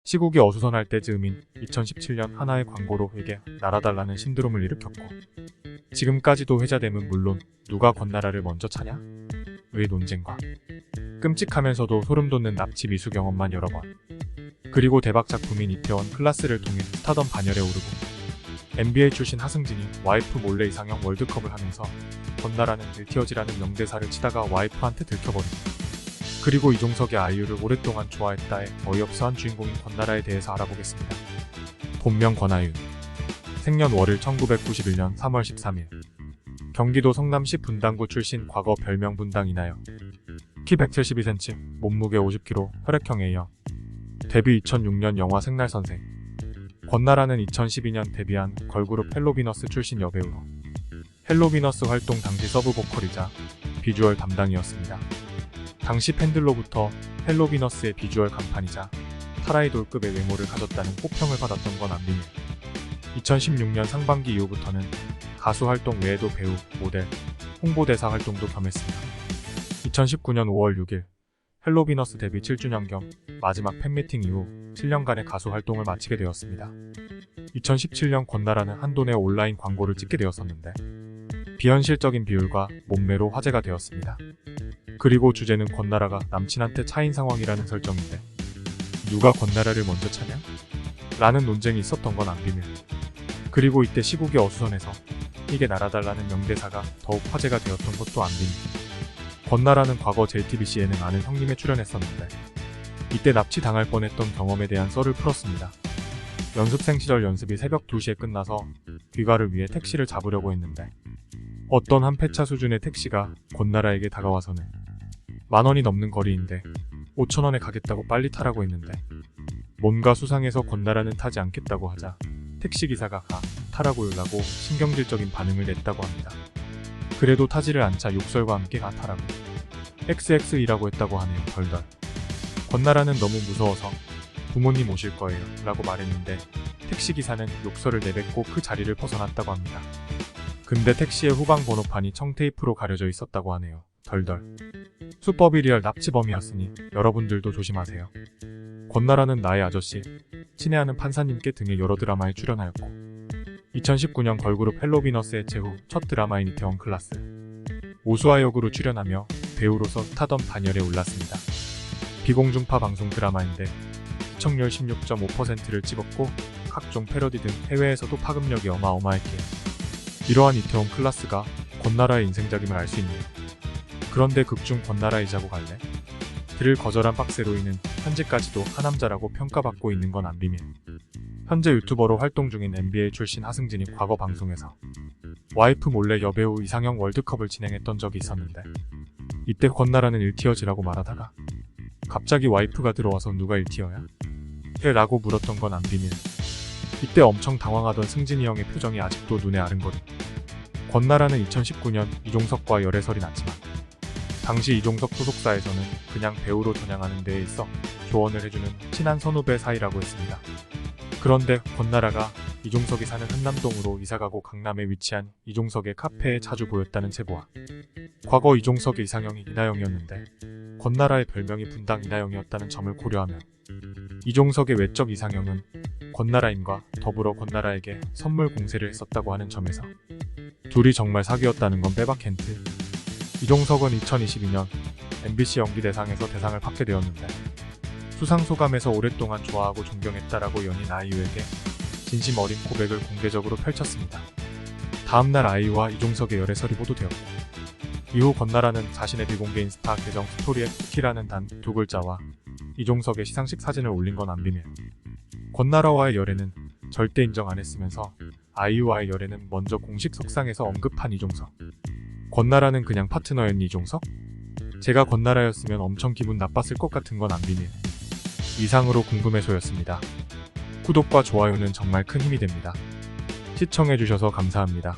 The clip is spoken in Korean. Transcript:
시국이 어수선할 때 즈음인 2017년 하나의 광고로 에게 날아달라는 신드롬을 일으켰고, 지금까지도 회자됨은 물론 누가 권나라를 먼저 차냐? 의 논쟁과 끔찍하면서도 소름돋는 납치 미수 경험만 여러 번, 그리고 대박 작품인 이태원 클라스를 통해 스타덤 반열에 오르고 NBA 출신 하승진이 와이프 몰래 이상형 월드컵을 하면서 권나라는 일티어지라는 명대사를 치다가 와이프한테 들켜버리고, 그리고 이종석의 아이유를 오랫동안 좋아했다에 어이없어한 주인공인 권나라에 대해서 알아보겠습니다. 본명 권아윤, 생년 월일 1991년 3월 13일, 경기도 성남시 분당구 출신, 과거 별명 분당 이나영, 키 172cm, 몸무게 50kg, 혈액형 A형, 데뷔 2006년 영화 생날선생. 권나라는 2012년 데뷔한 걸그룹 헬로비너스 출신 여배우로 헬로비너스 활동 당시 서브 보컬이자 비주얼 담당이었습니다. 당시 팬들로부터 헬로비너스의 비주얼 간판이자 탈아이돌급의 외모를 가졌다는 호평을 받았던 건 안 비밀. 2016년 상반기 이후부터는 가수 활동 외에도 배우, 모델, 홍보대사 활동도 겸했습니다. 2019년 5월 6일 헬로비너스 데뷔 7주년 겸 마지막 팬미팅 이후 7년간의 가수 활동을 마치게 되었습니다. 2017년 권나라는 한돈의 온라인 광고를 찍게 되었었는데 비현실적인 비율과 몸매로 화제가 되었습니다. 그리고 주제는 권나라가 남친한테 차인 상황이라는 설정인데 누가 권나라를 먼저 차냐? 라는 논쟁이 있었던 건 안 비밀. 그리고 이때 시국이 어수선해서 이게 날아달라는 명대사가 더욱 화제가 되었던 것도 안 비밀. 권나라는 과거 JTBC 예능 아는 형님에 출연했었는데 이때 납치당할 뻔했던 경험에 대한 썰을 풀었습니다. 연습생 시절 연습이 새벽 2시에 끝나서 귀가를 위해 택시를 잡으려고 했는데 어떤 한 폐차 수준의 택시가 권나라에게 다가와서는 10,000원이 넘는 거리인데 5,000원에 가겠다고 빨리 타라고 했는데 뭔가 수상해서 권나라는 타지 않겠다고 하자 택시기사가 타라고요라고 신경질적인 반응을 냈다고 합니다. 그래도 타지를 않자 욕설과 함께 타라고 XX이라고 했다고 하네요. 덜덜. 권나라는 너무 무서워서 부모님 오실 거예요 라고 말했는데 택시기사는 욕설을 내뱉고 그 자리를 벗어났다고 합니다. 근데 택시의 후방 번호판이 청테이프로 가려져 있었다고 하네요. 덜덜. 수법이 리얼 납치범이었으니 여러분들도 조심하세요. 권나라는 나의 아저씨, 친애하는 판사님께 등의 여러 드라마에 출연하였고 2019년 걸그룹 헬로비너스의 제후 첫 드라마인 이태원 클라스 오수아 역으로 출연하며 배우로서 스타덤 반열에 올랐습니다. 비공중파 방송 드라마인데 시청률 16.5%를 찍었고 각종 패러디 등 해외에서도 파급력이 어마어마했기에 이러한 이태원 클라스가 권나라의 인생작임을 알 수 있네요. 그런데 극중 권나라이자고 갈래? 들을 거절한 빡세로이는 현재까지도 하남자라고 평가받고 있는 건 안 비밀. 현재 유튜버로 활동 중인 NBA 출신 하승진이 과거 방송에서 와이프 몰래 여배우 이상형 월드컵을 진행했던 적이 있었는데 이때 권나라는 1티어지라고 말하다가 갑자기 와이프가 들어와서 누가 1티어야? 라고 물었던 건 안 비밀. 이때 엄청 당황하던 승진이 형의 표정이 아직도 눈에 아른거림. 권나라는 2019년 이종석과 열애설이 났지만 당시 이종석 소속사에서는 그냥 배우로 전향하는 데에 있어 조언을 해주는 친한 선후배 사이라고 했습니다. 그런데 권나라가 이종석이 사는 한남동으로 이사가고 강남에 위치한 이종석의 카페에 자주 보였다는 제보와 과거 이종석의 이상형이 이나영이었는데 권나라의 별명이 분당 이나영이었다는 점을 고려하면 이종석의 외적 이상형은 권나라임과 더불어 권나라에게 선물 공세를 했었다고 하는 점에서 둘이 정말 사귀었다는 건 빼박 힌트. 이종석은 2022년 MBC 연기대상에서 대상을 받게 되었는데 수상소감에서 오랫동안 좋아하고 존경했다라고 연인 아이유에게 진심 어린 고백을 공개적으로 펼쳤습니다. 다음날 아이유와 이종석의 열애설이 보도되었고 이후 권나라는 자신의 비공개 인스타 계정 스토리에 쿠키라는 단 2글자와 이종석의 시상식 사진을 올린 건 안 비밀. 권나라와의 열애는 절대 인정 안 했으면서 아이유와의 열애는 먼저 공식 석상에서 언급한 이종석. 권나라는 그냥 파트너였니 이종석? 제가 권나라였으면 엄청 기분 나빴을 것 같은 건 안 비밀. 이상으로 궁금해소였습니다. 구독과 좋아요는 정말 큰 힘이 됩니다. 시청해주셔서 감사합니다.